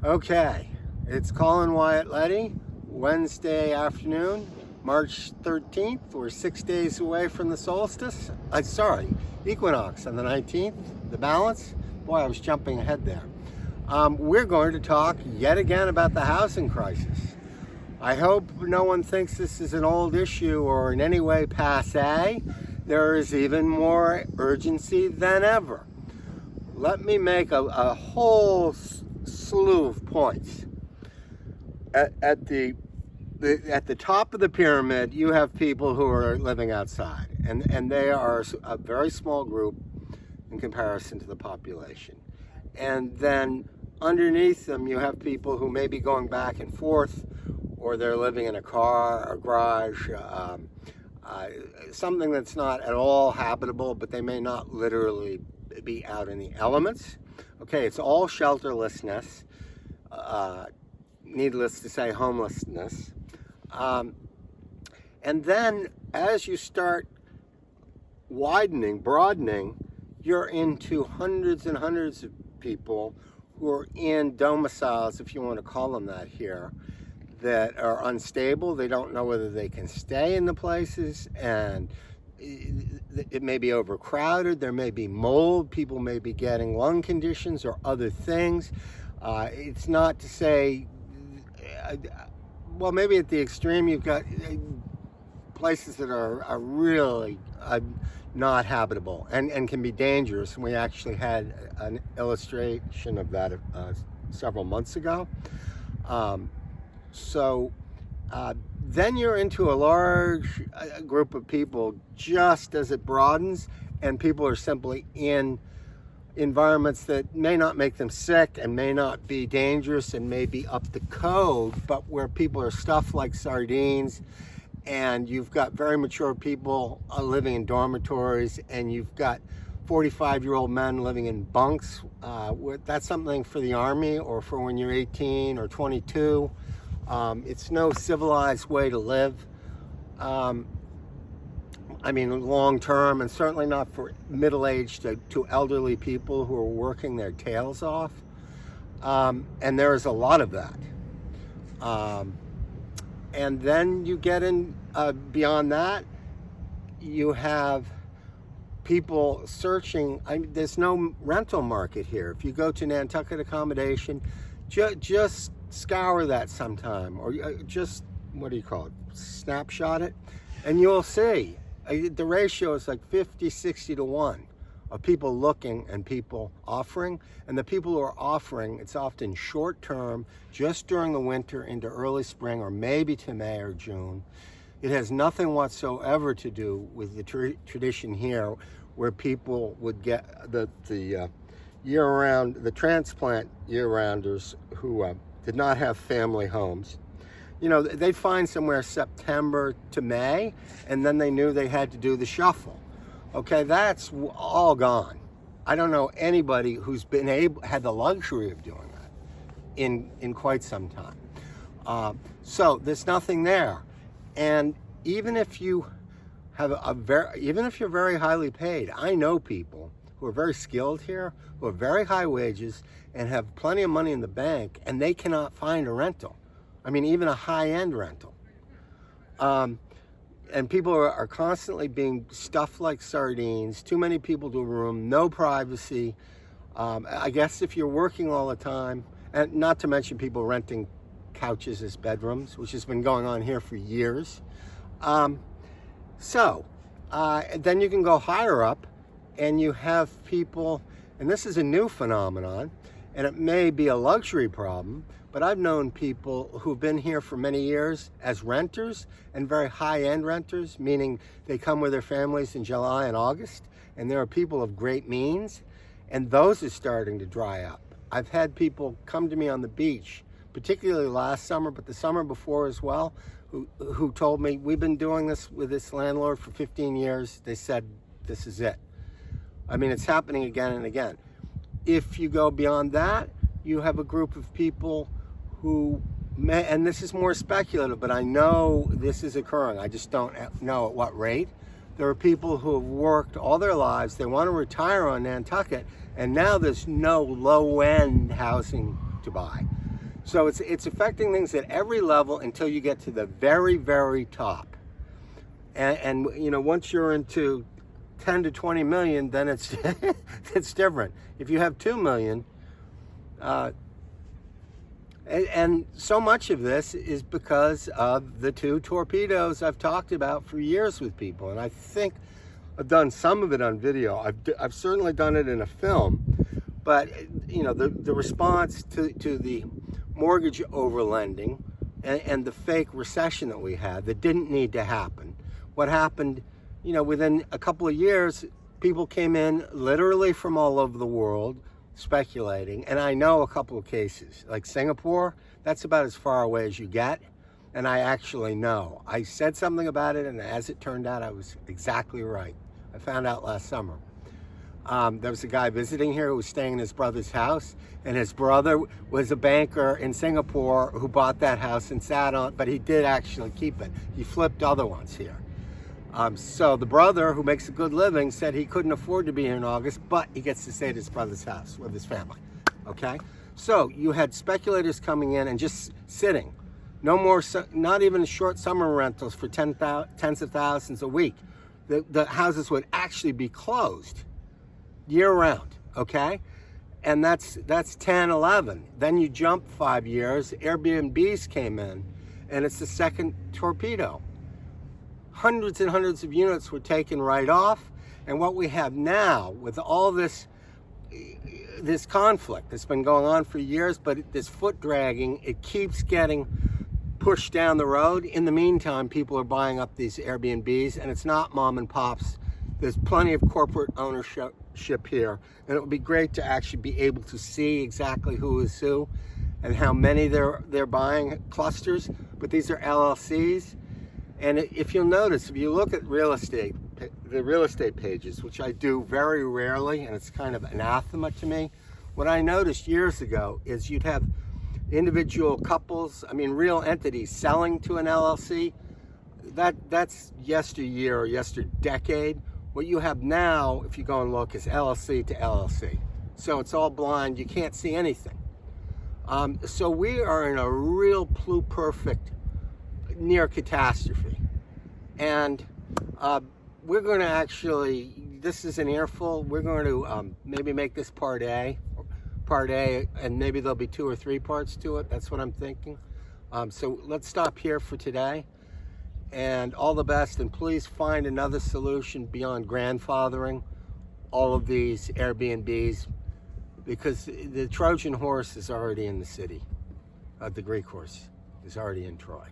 Okay, it's Colin Wyatt Letty, Wednesday afternoon, March 13th. We're 6 days away from the solstice. Equinox on the 19th, the balance. Boy, I was jumping ahead there. We're going to talk yet again about the housing crisis. I hope no one thinks this is an old issue or in any way passé. There is even more urgency than ever. Let me make a whole slew of points. At the top of the pyramid, you have people who are living outside, and they are a very small group in comparison to the population. And then underneath them, you have people who may be going back and forth, or they're living in a car, a garage, something that's not at all habitable, but they may not literally be out in the elements. Okay, it's all shelterlessness, needless to say, homelessness. And then as you start broadening, you're into hundreds and hundreds of people who are in domiciles, if you want to call them that here, that are unstable. They don't know whether they can stay in the places, and it may be overcrowded. There may be mold. People may be getting lung conditions or other things. It's not to say, well, maybe at the extreme, you've got places that are really not habitable and can be dangerous. And we actually had an illustration of that several months ago. Then you're into a large group of people just as it broadens, and people are simply in environments that may not make them sick and may not be dangerous and may be up to code, but where people are stuffed like sardines, and you've got very mature people living in dormitories, and you've got 45-year-old men living in bunks. That's something for the Army or for when you're 18 or 22. It's no civilized way to live. I mean, long term, and certainly not for middle-aged to elderly people who are working their tails off. And there is a lot of that. And then you get in beyond that, you have people searching. There's no rental market here. If you go to Nantucket accommodation, just scour that sometime, or just, what do you call it, snapshot it, and you'll see the ratio is like 50-60 to 1 of people looking and people offering. And the people who are offering, it's often short term, just during the winter into early spring, or maybe to May or June. It has nothing whatsoever to do with the tradition here, where people would get the year-round, the transplant year-rounders who did not have family homes. You know, they'd find somewhere September to May, and then they knew they had to do the shuffle. Okay, that's all gone. I don't know anybody who's had the luxury of doing that in quite some time. So there's nothing there. And even if you have even if you're very highly paid, I know people who are very skilled here, who have very high wages and have plenty of money in the bank, and they cannot find a rental. I mean, even a high-end rental. And people are constantly being stuffed like sardines, too many people to a room, no privacy. I guess if you're working all the time, and not to mention people renting couches as bedrooms, which has been going on here for years. Then you can go higher up, and you have people, and this is a new phenomenon, and it may be a luxury problem, but I've known people who've been here for many years as renters, and very high-end renters, meaning they come with their families in July and August, and there are people of great means, and those are starting to dry up. I've had people come to me on the beach, particularly last summer, but the summer before as well, who told me, we've been doing this with this landlord for 15 years. They said, this is it. I mean, it's happening again and again. If you go beyond that, you have a group of people who may, and this is more speculative, but I know this is occurring. I just don't know at what rate. There are people who have worked all their lives. They want to retire on Nantucket, and now there's no low-end housing to buy. So it's affecting things at every level until you get to the very, very top. And you know, once you're into 10 to 20 million, then it's it's different. If you have 2 million, and so much of this is because of the 2 torpedoes I've talked about for years with people. And I think I've done some of it on video. I've certainly done it in a film. But you know, the response to the mortgage overlending and the fake recession that we had that didn't need to happen. What happened, you know, within a couple of years, people came in literally from all over the world speculating. And I know a couple of cases, like Singapore, that's about as far away as you get. And I actually know. I said something about it, and as it turned out, I was exactly right. I found out last summer. There was a guy visiting here who was staying in his brother's house, and his brother was a banker in Singapore who bought that house and sat on it, but he did actually keep it. He flipped other ones here. So the brother, who makes a good living, said he couldn't afford to be here in August, but he gets to stay at his brother's house with his family, okay? So you had speculators coming in and just sitting. No more, not even short summer rentals for tens of thousands a week. The houses would actually be closed year round, okay? And that's 10, 11. Then you jump 5 years, Airbnbs came in, and it's the second torpedo. Hundreds and hundreds of units were taken right off, and what we have now with all this conflict that's been going on for years, but this foot dragging, it keeps getting pushed down the road. In the meantime, people are buying up these Airbnbs, and it's not mom and pops. There's plenty of corporate ownership here, and it would be great to actually be able to see exactly who is who and how many they're buying clusters. But these are LLCs, and if you'll notice, if you look at the real estate pages, which I do very rarely, and it's kind of anathema to me, what I noticed years ago is you'd have individual couples, I mean real entities, selling to an LLC. That's yesteryear or yesterdecade. What you have now, if you go and look, is LLC to LLC. So it's all blind, you can't see anything. So we are in a real pluperfect near catastrophe. And we're going to actually, this is an earful, we're going to maybe make this part A, and maybe there'll be 2 or 3 parts to it. That's what I'm thinking. So let's stop here for today. And all the best, and please find another solution beyond grandfathering all of these Airbnbs, because the Trojan horse is already in the city. The Greek horse is already in Troy.